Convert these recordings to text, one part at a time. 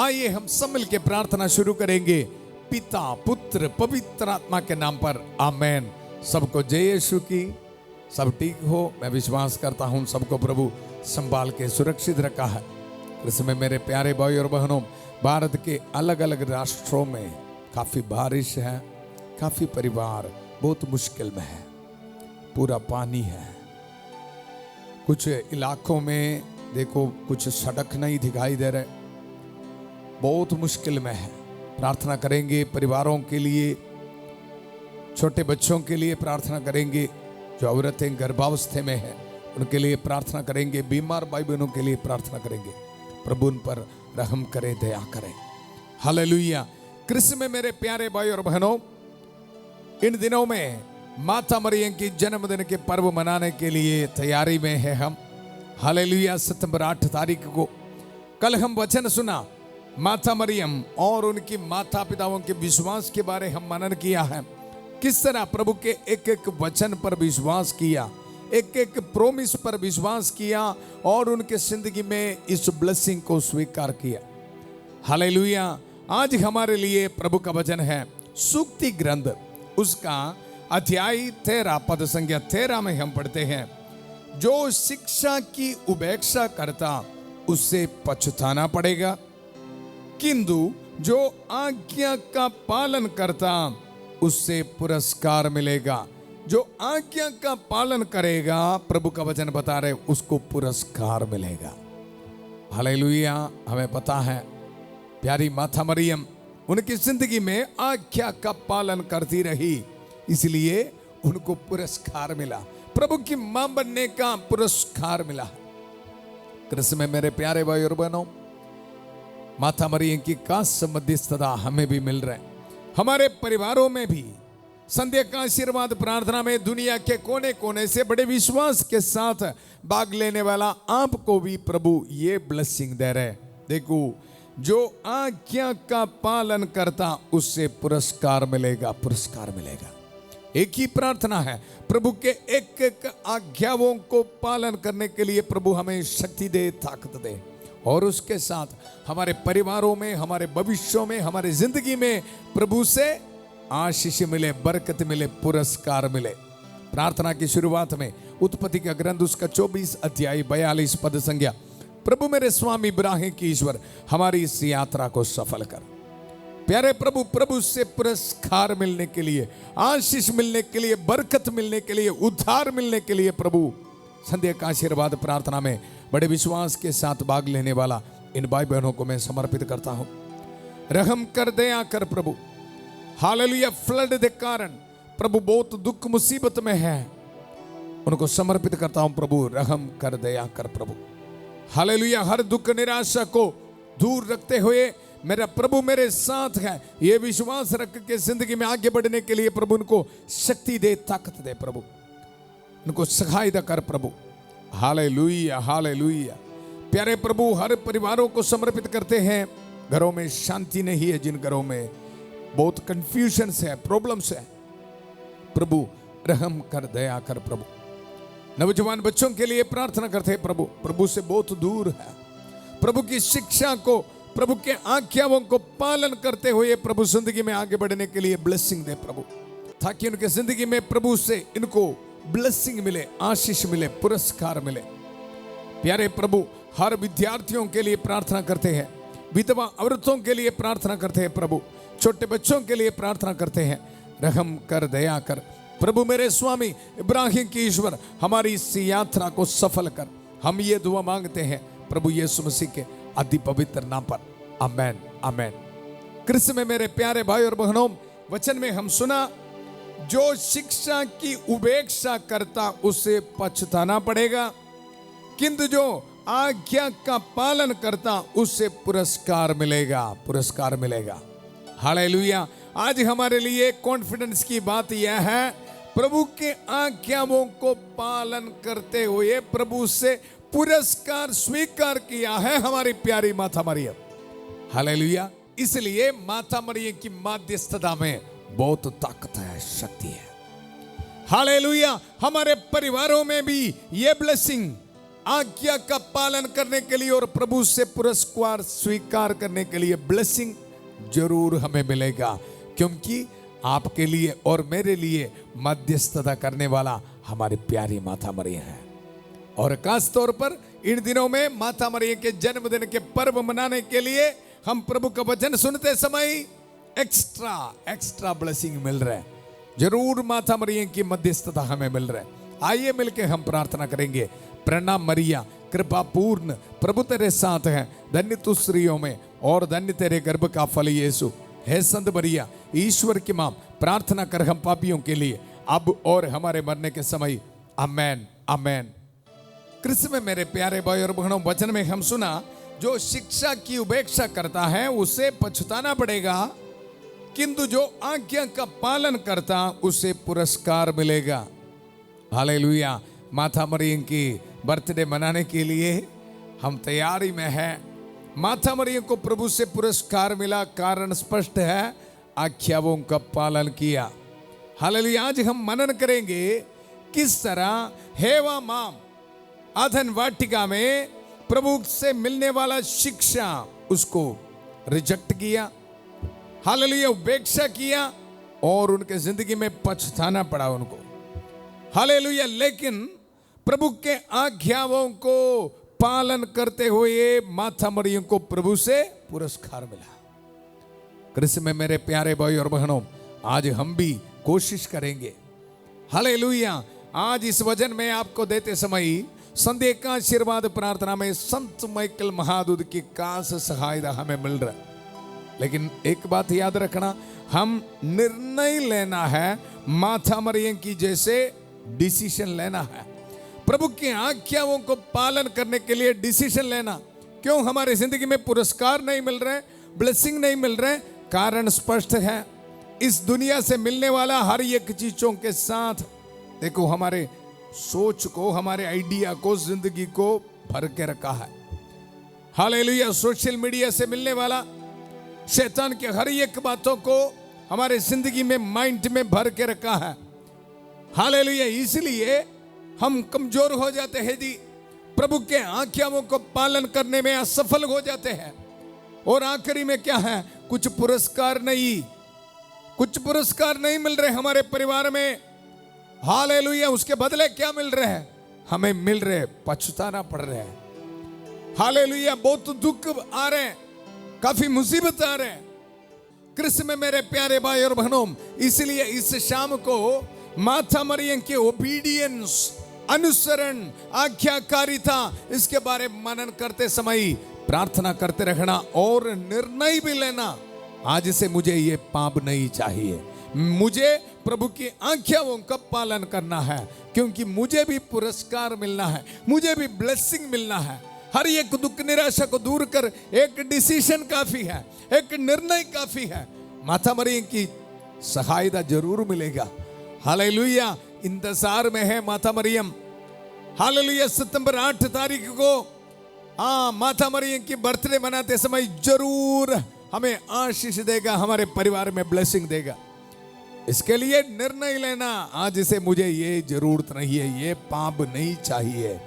आइए हम सब मिल के प्रार्थना शुरू करेंगे पिता पुत्र पवित्र आत्मा के नाम पर, आमेन। सबको जय यीशु की। सब ठीक हो, मैं विश्वास करता हूं सबको प्रभु संभाल के सुरक्षित रखा है। इसमें मेरे प्यारे भाई और बहनों, भारत के अलग अलग राष्ट्रों में काफी बारिश है, काफी परिवार बहुत मुश्किल में है, पूरा पानी है। कुछ इलाकों में देखो कुछ सड़क नहीं दिखाई दे रहे, बहुत मुश्किल में है। प्रार्थना करेंगे परिवारों के लिए, छोटे बच्चों के लिए प्रार्थना करेंगे, जो औरतें गर्भावस्था में हैं उनके लिए प्रार्थना करेंगे, बीमार भाई बहनों के लिए प्रार्थना करेंगे। प्रभु उन पर रहम करे, दया करे। हालेलुया। कृष्ण में मेरे प्यारे भाई और बहनों, इन दिनों में माता मरियम की जन्मदिन के पर्व मनाने के लिए तैयारी में है हम। हालेलुया। सितंबर 8 तारीख को कल हम वचन सुना, माता मरियम और उनकी माता पिताओं के विश्वास के बारे हम मनन किया है। किस तरह प्रभु के एक एक वचन पर विश्वास किया, एक एक प्रोमिस पर विश्वास किया और उनके जिंदगी में इस ब्लेसिंग को स्वीकार किया। हालेलुया। आज हमारे लिए प्रभु का वचन है सूक्ति ग्रंथ, उसका अध्याय 13 पद संख्या 13 में हम पढ़ते हैं, जो शिक्षा की उपेक्षा करता उससे पछताना पड़ेगा, किंतु जो आज्ञा का पालन करता उससे पुरस्कार मिलेगा। जो आज्ञा का पालन करेगा, प्रभु का वचन बता रहे, उसको पुरस्कार मिलेगा। हालेलुया। हमें पता है प्यारी माता मरियम उनकी जिंदगी में आज्ञा का पालन करती रही, इसलिए उनको पुरस्कार मिला, प्रभु की मां बनने का पुरस्कार मिला। कृष्ण में मेरे प्यारे भाई और बहनों, माता मरियम की खास मध्यस्थता हमें भी मिल रहा है। हमारे परिवारों में भी संध्या का आशीर्वाद प्रार्थना में दुनिया के कोने कोने से बड़े विश्वास के साथ भाग लेने वाला आपको भी प्रभु ये ब्लेसिंग दे रहे। देखो, जो आज्ञा का पालन करता उससे पुरस्कार मिलेगा, पुरस्कार मिलेगा। एक ही प्रार्थना है, प्रभु के एक एक आज्ञाओं को पालन करने के लिए प्रभु हमें शक्ति दे, ताकत दे, और उसके साथ हमारे परिवारों में, हमारे भविष्यों में, हमारे जिंदगी में प्रभु से आशीष मिले, बरकत मिले, पुरस्कार मिले। प्रार्थना की शुरुआत में उत्पत्ति का ग्रंथ उसका 24 अध्याय 42 पद संज्ञा, प्रभु मेरे स्वामी इब्राहिम की ईश्वर हमारी इस यात्रा को सफल कर। प्यारे प्रभु, प्रभु से पुरस्कार मिलने के लिए, आशीष मिलने के लिए, बरकत मिलने के लिए, उद्धार मिलने के लिए प्रभु संध्या का आशीर्वाद प्रार्थना में बड़े विश्वास के साथ भाग लेने वाला इन भाई बहनों को मैं समर्पित करता हूं। रहम कर, दया कर प्रभु। हालेलुया। फ्लड के कारण प्रभु बहुत दुख मुसीबत में है, उनको समर्पित करता हूं प्रभु, रहम कर, दया कर प्रभु। हालेलुया। हर दुख निराशा को दूर रखते हुए मेरा प्रभु मेरे साथ है, ये विश्वास रख के जिंदगी में आगे बढ़ने के लिए प्रभु उनको शक्ति दे, ताकत दे प्रभु, उनको सहायता कर प्रभु। Hallelujah, hallelujah. प्यारे प्रभु, हर परिवारों को समर्पित करते हैं। घरों में शांति नहीं है, जिन घरों में बहुत कंफ्यूजन है, प्रॉब्लम्स है, प्रभु रहम कर, दया कर प्रभु। नौजवान बच्चों के लिए प्रार्थना करते हैं प्रभु, प्रभु से बहुत दूर है, प्रभु की शिक्षा को, प्रभु के आज्ञाओं को पालन करते हुए प्रभु जिंदगी में आगे बढ़ने के लिए ब्लेसिंग दे प्रभु, ताकि उनके जिंदगी में प्रभु से इनको ब्लेसिंग मिले, आशीष मिले, पुरस्कार मिले। प्यारे प्रभु, हर विद्यार्थियों के लिए प्रार्थना करते हैं, विधवा औरतों के लिए प्रार्थना करते हैं प्रभु, छोटे बच्चों के लिए प्रार्थना करते हैं। रहम कर, दया कर प्रभु मेरे स्वामी इब्राहिम की ईश्वर हमारी इस यात्रा को सफल कर। हम ये दुआ मांगते हैं प्रभु यीशु मसीह के अति पवित्र नाम पर, आमेन, आमेन। कृष्ण में मेरे प्यारे भाई और बहनों, वचन में हम सुना, जो शिक्षा की उपेक्षा करता उसे पछताना पड़ेगा, किंतु जो आज्ञा का पालन करता उससे पुरस्कार मिलेगा, पुरस्कार मिलेगा। हालेलुया। आज हमारे लिए कॉन्फिडेंस की बात यह है, प्रभु के आज्ञाओं को पालन करते हुए प्रभु से पुरस्कार स्वीकार किया है हमारी प्यारी माता मरियम। हालेलुया। इसलिए माता मरियम की मध्यस्थता में बहुत ताकत है, शक्ति है। हालेलुया। हमारे परिवारों में भी ये ब्लेसिंग आज्ञा का पालन करने के लिए और प्रभु से पुरस्कार स्वीकार करने के लिए ब्लेसिंग जरूर हमें मिलेगा, क्योंकि आपके लिए और मेरे लिए मध्यस्थता करने वाला हमारी प्यारी माता मरियम है। और खास तौर पर इन दिनों में माता मरियम के जन्मदिन के पर्व मनाने के लिए हम प्रभु का वचन सुनते समय एक्स्ट्रा ब्लेसिंग मिल रहा है। जरूर माता मरियम की मध्यस्थता हमें मिल रहा है। आइए मिलके हम प्रार्थना करेंगे। प्रणाम मरिया, कृपा पूर्ण, प्रभु तेरे साथ है, धन्य तू स्त्रियों में और धन्य तेरे गर्भ का फल यीशु। हे संत मरिया, ईश्वर की मां, प्रार्थना कर हम पापियों के लिए अब और हमारे मरने के समय। आमेन आमेन। कृष्ण में मेरे प्यारे भाई और बहनों, वचन में हम सुना, जो शिक्षा की उपेक्षा करता है उसे पछताना पड़ेगा, किंतु जो आज्ञा का पालन करता उसे पुरस्कार मिलेगा। हालेलुया। माता मरियम की बर्थडे मनाने के लिए हम तैयारी में हैं। माता मरियम को प्रभु से पुरस्कार मिला, कारण स्पष्ट है, आज्ञाओं का पालन किया। हालेलुया। आज हम मनन करेंगे किस तरह हेवा माम आधन वाटिका में प्रभु से मिलने वाला शिक्षा उसको रिजेक्ट किया, हालेलुया, उपेक्षा किया और उनके जिंदगी में पछताना पड़ा उनको। हालेलुया। लेकिन प्रभु के आज्ञाओं को पालन करते हुए माता मरियम को प्रभु से पुरस्कार मिला। कृष्ण में मेरे प्यारे भाई और बहनों, आज हम भी कोशिश करेंगे। हालेलुया। आज इस वचन में आपको देते समय संध्या का आशीर्वाद प्रार्थना में संत माइकल महादूत की खास सहायता हमें मिल रहा है। लेकिन एक बात याद रखना, हम निर्णय लेना है माता मरियम की जैसे डिसीजन लेना है। प्रभु की आज्ञाओं को पालन करने के लिए डिसीजन लेना। क्यों हमारी जिंदगी में पुरस्कार नहीं मिल रहे, ब्लेसिंग नहीं मिल रहे? कारण स्पष्ट है। इस दुनिया से मिलने वाला हर एक चीजों के साथ देखो हमारे सोच को, हमारे आइडिया को, जिंदगी को भर के रखा है। हालेलुया। सोशल मीडिया से मिलने वाला शैतान के हर एक बातों को हमारे जिंदगी में, माइंड में भर के रखा है। हालेलुया। इसलिए हम कमजोर हो जाते हैं जी, प्रभु के आज्ञाओं को पालन करने में असफल हो जाते हैं। और आखिरी में क्या है? कुछ पुरस्कार नहीं मिल रहे हमारे परिवार में। हालेलुया। उसके बदले क्या मिल रहे हैं? हमें मिल रहे पछताना पड़ रहा है। हालेलुया। बहुत दुख आ रहे हैं, काफी मुसीबत आ रहे हैं। कृष्ण में मेरे प्यारे भाई और बहनों, इसलिए इस शाम को माता मरियम के ओबीडियंस, अनुसरण, आज्ञाकारिता, इसके बारे में मनन करते समय प्रार्थना करते रहना और निर्णय भी लेना। आज से मुझे ये पाप नहीं चाहिए, मुझे प्रभु की आज्ञाओं का पालन करना है, क्योंकि मुझे भी पुरस्कार मिलना है, मुझे भी ब्लेसिंग मिलना है। हर एक दुख निराशा को दूर कर एक डिसीजन काफी है, एक निर्णय काफी है। माता मरियम की सहायता जरूर मिलेगा। हालेलुया। इंतजार में है माता मरियम। हालेलुया। सितंबर 8 तारीख को माता मरियम की बर्थडे मनाते समय जरूर हमें आशीष देगा, हमारे परिवार में ब्लेसिंग देगा। इसके लिए निर्णय लेना, आज से मुझे ये जरूरत नहीं है, ये पाप नहीं चाहिए।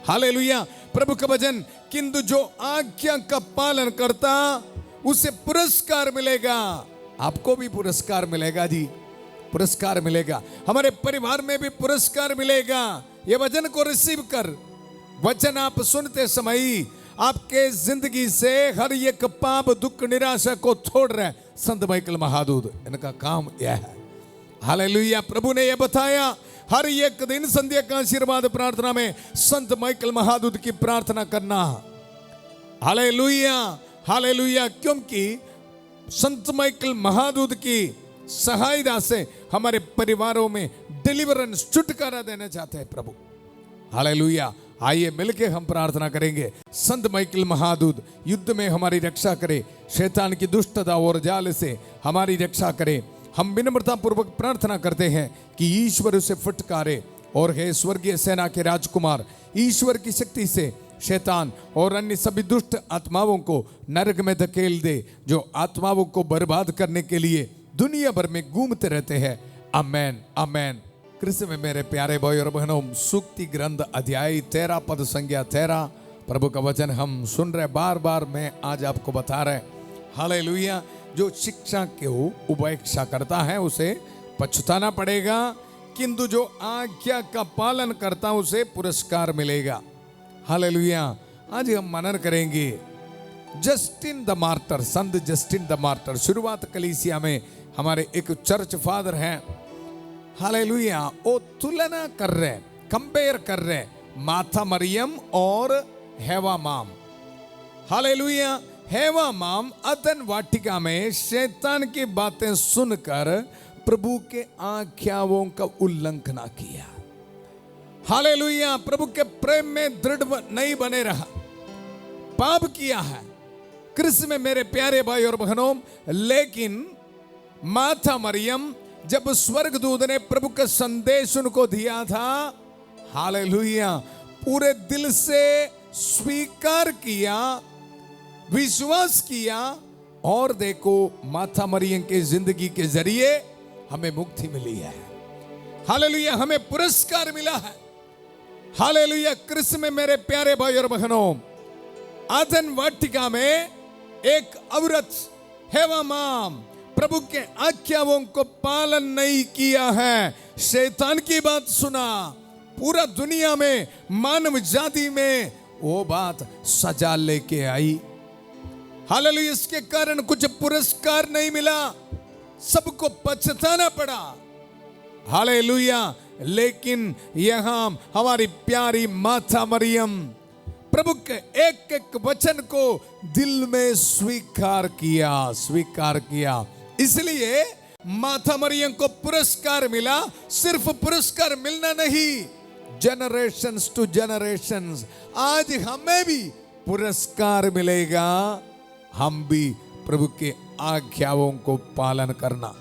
हालेलुया। प्रभु का वचन, किंतु जो आज्ञा का पालन करता उसे पुरस्कार मिलेगा। आपको भी पुरस्कार मिलेगा जी, पुरस्कार मिलेगा। हमारे परिवार में भी पुरस्कार मिलेगा। ये वचन को रिसीव कर। वचन आप सुनते समय आपके जिंदगी से हर एक पाप, दुख, निराशा को छोड़ रहे संत माइकल महादूत, इनका काम यह है। हालेलुया। प्रभु ने यह बताया, हर एक दिन संध्या का आशीर्वाद प्रार्थना में संत माइकल महादूत की प्रार्थना करना। हालेलुया। हालेलुया। क्योंकि संत माइकल महादूत की सहायता से हमारे परिवारों में डिलीवरेंस, छुटकारा देना चाहते हैं प्रभु। हालेलुया। आइए मिलके हम प्रार्थना करेंगे। संत माइकल महादूत युद्ध में हमारी रक्षा करे, शैतान की दुष्टता और जाल से हमारी रक्षा करे। हम विनम्रता पूर्वक प्रार्थना करते हैं कि ईश्वर उसे फटकारे और हे स्वर्गीय सेना के राजकुमार, ईश्वर की शक्ति से शैतान और अन्य सभी दुष्ट आत्माओं को नरक में धकेल दे, जो आत्माओं को बर्बाद करने के लिए दुनिया भर में घूमते रहते हैं। आमेन आमेन। कृष्ण में मेरे प्यारे भाई और बहनों, सूक्ति ग्रंथ अध्याय 13 पद संज्ञा 13 प्रभु का वचन हम सुन रहे, बार बार मैं आज आपको बता रहे। हालेलुया। जो शिक्षा के उपेक्षा करता है उसे पछताना पड़ेगा, किंतु जो आज्ञा का पालन करता उसे पुरस्कार मिलेगा। हालेलुया। आज हम मनन करेंगे Justin the martyr, Sant Justin the martyr. शुरुआत कलीसिया में हमारे एक चर्च फादर हैं, हालेलुया, वो तुलना कर रहे, कंपेयर कर रहे माथा मरियम और हेवा माम। हालेलुया। हेवा माम अदन वाटिका में शैतान की बातें सुनकर प्रभु के आज्ञाओं का उल्लंघन किया। हालेलुया। प्रभु के प्रेम में दृढ़ नहीं बने रहा, पाप किया है। कृष्ण में मेरे प्यारे भाई और बहनों, लेकिन माता मरियम जब स्वर्गदूत ने प्रभु का संदेश उनको दिया था, हालेलुया, पूरे दिल से स्वीकार किया, विश्वास किया, और देखो माता मरियम के जिंदगी के जरिए हमें मुक्ति मिली है। हालेलुया। हमें पुरस्कार मिला है। हालेलुया। कृष्ण में मेरे प्यारे भाई और बहनों, आदन वाटिका में एक औरत हेवा माम प्रभु के आज्ञाओं को पालन नहीं किया है, शैतान की बात सुना, पूरा दुनिया में मानव जाति में वो बात सजा लेके आई। हालेलुया। इसके कारण कुछ पुरस्कार नहीं मिला, सबको पछताना पड़ा। हालेलुया। लेकिन यहां हमारी प्यारी माता मरियम प्रभु के एक एक वचन को दिल में स्वीकार किया। इसलिए माता मरियम को पुरस्कार मिला। सिर्फ पुरस्कार मिलना नहीं, जनरेशंस टू जनरेशंस आज हमें भी पुरस्कार मिलेगा, हम भी प्रभु के आज्ञाओं को पालन करना।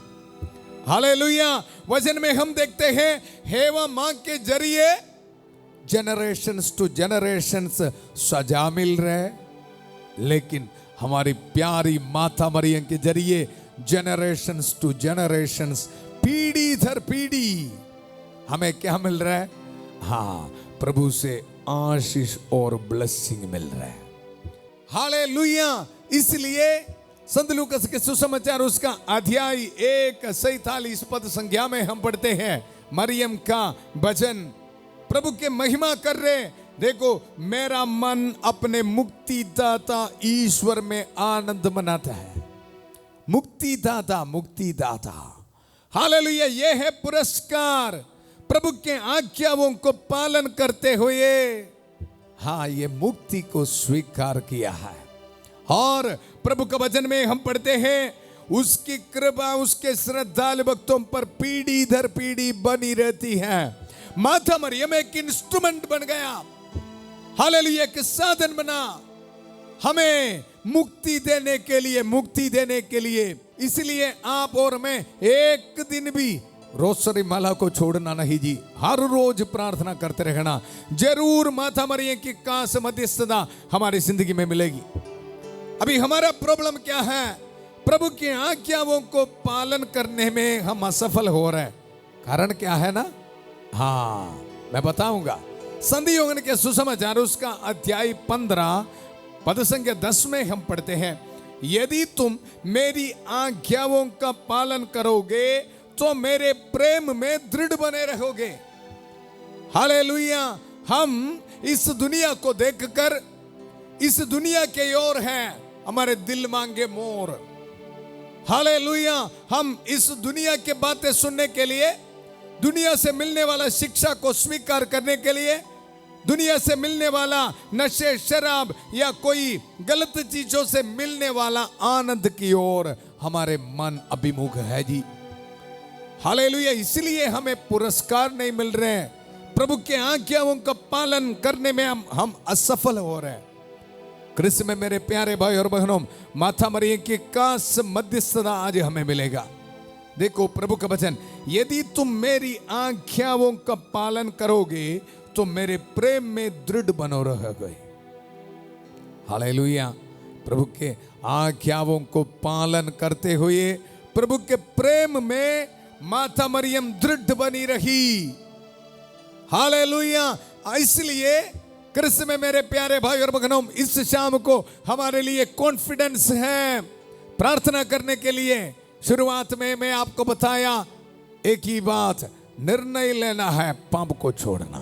हालेलुया। वचन में हम देखते हैं हेवा मां के जरिए जनरेशंस टू जनरेशंस सजा मिल रहे, लेकिन हमारी प्यारी माता मरियम के जरिए जनरेशंस टू जनरेशंस, पीढ़ी दर पीढ़ी हमें क्या मिल रहा है? हाँ, प्रभु से आशीष और ब्लेसिंग मिल रहा है। हालेलुया। इसलिए संत लूकास के सुसमाचार उसका अध्याय 1:47 पद संज्ञा में हम पढ़ते हैं मरियम का भजन, प्रभु के महिमा कर रहे। देखो, मेरा मन अपने मुक्तिदाता ईश्वर में आनंद मनाता है। मुक्तिदाता। हालेलुया। ये है पुरस्कार, प्रभु के आज्ञाओं को पालन करते हुए हाँ ये मुक्ति को स्वीकार किया है। और प्रभु का वचन में हम पढ़ते हैं उसकी कृपा उसके श्रद्धालु भक्तों पर पीढ़ी दर पीढ़ी बनी रहती है। माता मरियम एक इंस्ट्रूमेंट बन गया, हालेलुया, एक साधन बना हमें मुक्ति देने के लिए। इसलिए आप और मैं एक दिन भी रोसरी माला को छोड़ना नहीं जी, हर रोज प्रार्थना करते रहना। जरूर माता मरियम की काश मध्यस्थता हमारी जिंदगी में मिलेगी। अभी हमारा प्रॉब्लम क्या है? प्रभु की आज्ञाओं को पालन करने में हम असफल हो रहे हैं। कारण क्या है ना? हाँ, मैं बताऊंगा। संत यूहन्ना के सुसमाचार उसका अध्याय 15 पद संख्या 10 में हम पढ़ते हैं, यदि तुम मेरी आज्ञाओं का पालन करोगे तो मेरे प्रेम में दृढ़ बने रहोगे। हालेलुया। हम इस दुनिया को देखकर इस दुनिया के ओर हैं, हमारे दिल मांगे मोर। हालेलुया। हम इस दुनिया के बातें सुनने के लिए, दुनिया से मिलने वाला शिक्षा को स्वीकार करने के लिए, दुनिया से मिलने वाला नशे शराब या कोई गलत चीजों से मिलने वाला आनंद की ओर हमारे मन अभिमुख है जी। हालेलुया। इसलिए हमें पुरस्कार नहीं मिल रहे हैं, प्रभु के आज्ञाओं का पालन करने में हम असफल हो रहे हैं। कृष्ण में मेरे प्यारे भाई और बहनों, माता मरियम की काश मध्यस्थता आज हमें मिलेगा। देखो प्रभु का वचन, यदि तुम मेरी आज्ञाओं का पालन करोगे तो मेरे प्रेम में दृढ़ बनो रहोगे। हालेलुया। प्रभु के आज्ञाओं को पालन करते हुए प्रभु के प्रेम में माता मरियम दृढ़ बनी रही। हालेलुया। इसलिए कृष्ण में मेरे प्यारे भाई और बहनों, इस शाम को हमारे लिए कॉन्फिडेंस है प्रार्थना करने के लिए। शुरुआत में मैं आपको बताया एक ही बात, निर्णय लेना है पाप को छोड़ना,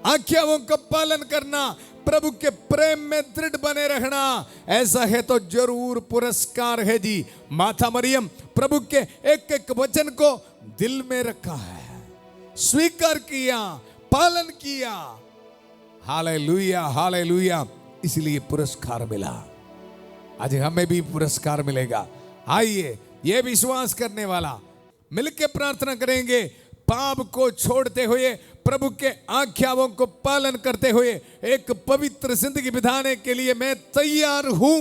आज्ञाओं का पालन करना, प्रभु के प्रेम में दृढ़ बने रहना। ऐसा है तो जरूर पुरस्कार है जी। माता मरियम प्रभु के एक एक वचन को दिल में रखा है, स्वीकार किया, पालन किया। Hallelujah, hallelujah. इसलिए पुरस्कार मिला। आज हमें भी पुरस्कार मिलेगा। आइए ये विश्वास करने वाला मिलके प्रार्थना करेंगे, पाप को छोड़ते हुए प्रभु के आज्ञाओं को पालन करते हुए एक पवित्र जिंदगी बिताने के लिए मैं तैयार हूं।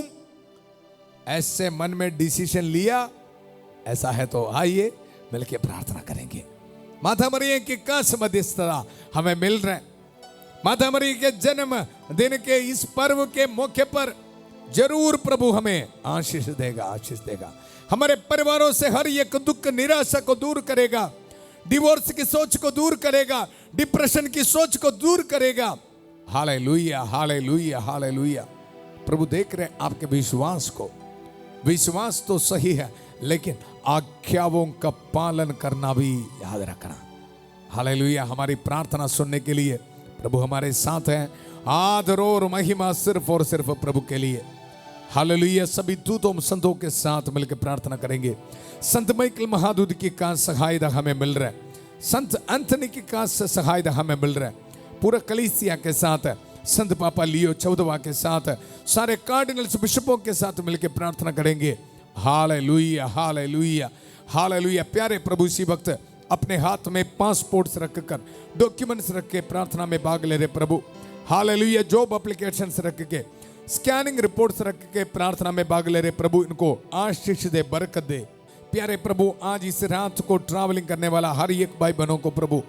ऐसे मन में डिसीजन लिया। ऐसा है तो आइए मिलके प्रार्थना करेंगे। माता मरियम की काश मध्यस्थता हमें मिल रहा है। माता मरियम के जन्म दिन के इस पर्व के मौके पर जरूर प्रभु हमें आशीष देगा, आशीष देगा। हमारे परिवारों से हर एक दुख निराशा को दूर करेगा, डिवोर्स की सोच को दूर करेगा, डिप्रेशन की सोच को दूर करेगा। Hallelujah, hallelujah, hallelujah. प्रभु देख रहे हैं आपके विश्वास को। विश्वास तो सही है, लेकिन आज्ञाओं का पालन करना भी याद रखना। हालेलुया। हमारी प्रार्थना सुनने के लिए प्रभु हमारे साथ हैं। आदर और महिमा सिर्फ और सिर्फ प्रभु के लिए। हालेलुया। सभी दूतों संतों के साथ मिलकर प्रार्थना करेंगे। संत माइकल महादूत की का सहायता हमें मिल रहा है। संत एंथनी की का सहायता हमें मिल रहा है। पूरा कलीसिया के साथ, संत पापा लियो 14वां के साथ, सारे कार्डिनल्स बिशपों के साथ मिलकर प्रार्थना करेंगे। Hallelujah, hallelujah, hallelujah. प्यारे प्रभु इसी वक्त अपने हाथ में पासपोर्ट्स रखकर, डॉक्यूमेंट्स रख के प्रार्थना में भाग ले रहे प्रभु। हालेलुया। जॉब एप्लीकेशंस रख के, स्कैनिंग रिपोर्ट्स रख के प्रार्थना में भाग ले रहे प्रभु। इनको आशीष दे, बरकत दे। प्यारे प्रभु आज इस रात को ट्रैवलिंग करने वाला हर एक भाई बहनों को प्रभु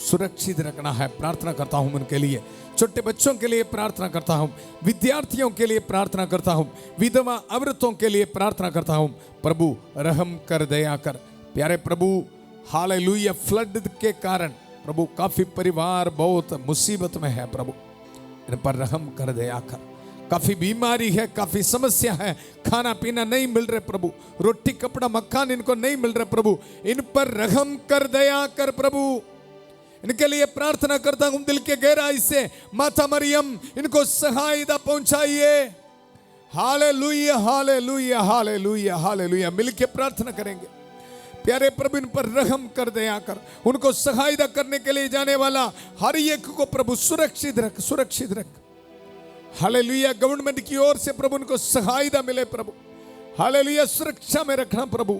सुरक्षित रखना है। प्रार्थना करता हूं उनके लिए, छोटे बच्चों के लिए प्रार्थना करता हूं, विद्यार्थियों के लिए प्रार्थना करता हूं, विधवा औरतों के लिए प्रार्थना करता हूं। प्रभु रहम कर, दया कर। प्यारे प्रभु हालेलुया। फ्लड के कारण प्रभु काफी परिवार बहुत मुसीबत में है प्रभु, इन पर रहम कर, दया कर। काफी बीमारी है, काफी समस्या है, खाना पीना नहीं मिल रहे प्रभु, रोटी कपड़ा मकान इनको नहीं मिल रहे प्रभु। इन पर रहम कर, दया कर प्रभु। इनके लिए प्रार्थना करता हूं दिल के गहराई से। माता मरियम इनको सहायता पहुंचाइए। Hallelujah, hallelujah, hallelujah, hallelujah. मिलके प्रार्थना करेंगे। प्यारे प्रभु इन पर रहम कर, दया कर। उनको सहायता करने के लिए जाने वाला हर एक को प्रभु सुरक्षित रख, सुरक्षित रख। हालेलुया। गवर्नमेंट की ओर से प्रभु उनको सहायता मिले प्रभु। हालेलुया। सुरक्षा में रखना प्रभु।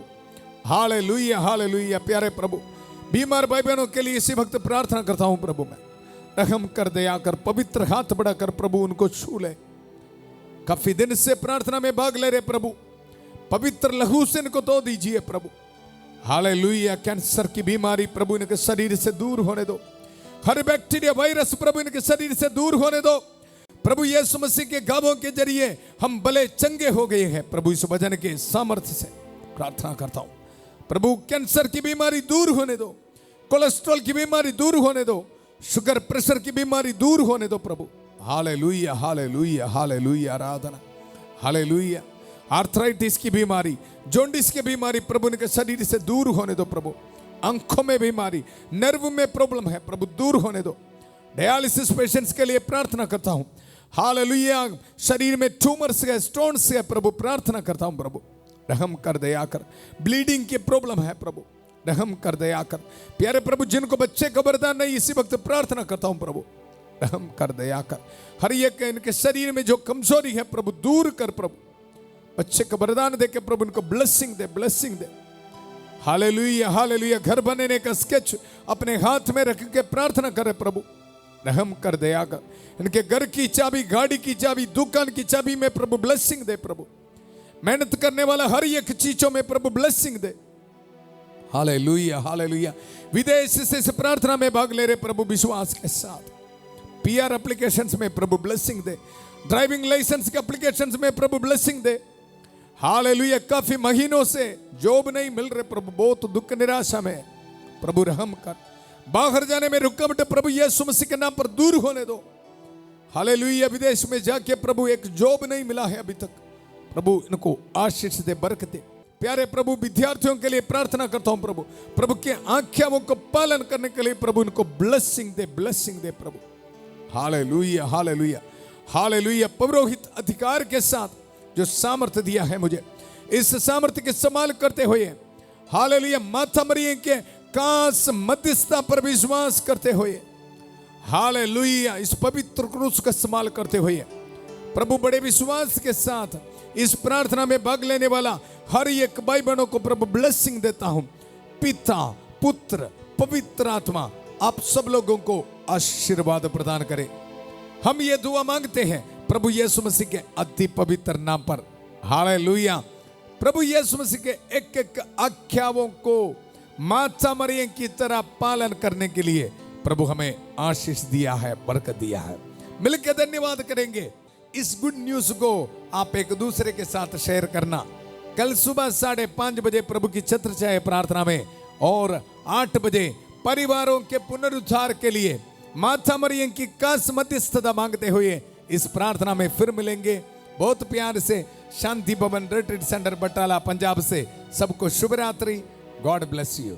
Hallelujah, hallelujah. प्यारे प्रभु बीमार भाई बहनों के लिए इसी वक्त प्रार्थना करता हूं प्रभु। मैं रहम कर, दया कर। पवित्र हाथ बढ़ाकर प्रभु उनको छू ले। काफी दिन से प्रार्थना में भाग ले रहे प्रभु, पवित्र लहू से इनको धो दीजिए प्रभु। हालेलुया। कैंसर की बीमारी प्रभु इनके शरीर से दूर होने दो। हर बैक्टीरिया वायरस प्रभु इनके शरीर से दूर होने दो प्रभु। यीशु मसीह के गावों के जरिए हम भले चंगे हो गए हैं प्रभु। इस वचन के सामर्थ्य से प्रार्थना करता हूं प्रभु। कैंसर की बीमारी दूर होने दो, कोलेस्ट्रॉल की बीमारी दूर होने दो, शुगर प्रेशर की बीमारी दूर होने दो प्रभु। Hallelujah, hallelujah, hallelujah. आराधना। हालेलुया। आर्थराइटिस की बीमारी, जॉन्डिस की बीमारी प्रभु इनके शरीर से दूर होने दो प्रभु। आंखों में बीमारी, नर्व में प्रॉब्लम है प्रभु, दूर होने दो। डायलिसिस पेशेंट्स के लिए प्रार्थना करता हूं। हालेलुया। शरीर में ट्यूमर्स है, स्टोन्स है प्रभु, प्रार्थना करता हूं प्रभु। रहम कर, दया कर। ब्लीडिंग की प्रॉब्लम है प्रभु, रहम कर, दया कर। प्यारे प्रभु जिनको बच्चे का वरदान नहीं, इसी वक्त प्रार्थना करता हूं प्रभु। रहम कर, दया कर। हर एक इनके शरीर में जो कमजोरी है प्रभु दूर कर प्रभु। बच्चे का वरदान दे के प्रभु इनको ब्लेसिंग दे, ब्लेसिंग दे। Hallelujah, hallelujah. घर बनने का स्केच अपने हाथ में रख के प्रार्थना करे प्रभु। रहम कर, दया कर। इनके घर की चाबी, गाड़ी की चाबी, दुकान की चाबी में प्रभु ब्लेसिंग दे प्रभु। मेहनत करने वाला हर एक चीजों में प्रभु ब्लेसिंग दे। Hallelujah, hallelujah. विदेश से इस प्रार्थना में भाग ले रहे प्रभु विश्वास के साथ। पीआर एप्लीकेशंस में प्रभु ब्लेसिंग दे। ड्राइविंग लाइसेंस के एप्लीकेशंस में प्रभु ब्लेसिंग दे। हालेलुया। काफी महीनों से जॉब नहीं मिल रहे प्रभु, बहुत दुख निराशा में, प्रभु रहम कर। बाहर जाने में रुकावट प्रभु यीशु मसीह के नाम पर दूर होने दो। हालेलुया। विदेश में जाके प्रभु एक जॉब नहीं मिला है अभी तक, प्रभु इनको आशीष दे, बरकत दे। प्यारे प्रभु विद्यार्थियों के लिए प्रार्थना करता हूं प्रभु, प्रभु के आज्ञाओं को पालन करने के लिए प्रभु इनको ब्लेसिंग दे प्रभु। Hallelujah hallelujah hallelujah. पौरोहित अधिकार के साथ जो सामर्थ्य दिया है मुझे, इस सामर्थ्य के इस्तेमाल करते हुए हालेलुया माता मरियम के कास मध्यस्थता पर विश्वास करते हुए, हालेलुया इस पवित्र क्रूस का इस्तेमाल करते हुए प्रभु बड़े विश्वास के साथ इस प्रार्थना में भाग लेने वाला हर एक भाई बहनों को प्रभु ब्लेसिंग देता हूं। पिता पुत्र पवित्र आत्मा आप सब लोगों को आशीर्वाद प्रदान करे। हम ये दुआ मांगते हैं प्रभु यीशु मसीह के अति पवित्र नाम पर। हालेलुया। प्रभु यीशु मसीह के एक एक आज्ञाओं को माता मरियम की तरह पालन करने के लिए प्रभु हमें आशीष दिया है, बरकत दिया है। मिलकर धन्यवाद करेंगे। इस गुड न्यूज को आप एक दूसरे के साथ शेयर करना। कल सुबह 5:30 बजे प्रभु की छत्र छाया प्रार्थना में और 8 बजे परिवारों के पुनरुद्धार के लिए माता मरियम की खास मध्यस्थता मांगते हुए इस प्रार्थना में फिर मिलेंगे। बहुत प्यार से शांति भवन रिट्रीट सेंटर बटाला पंजाब से सबको शुभ रात्रि। God bless you.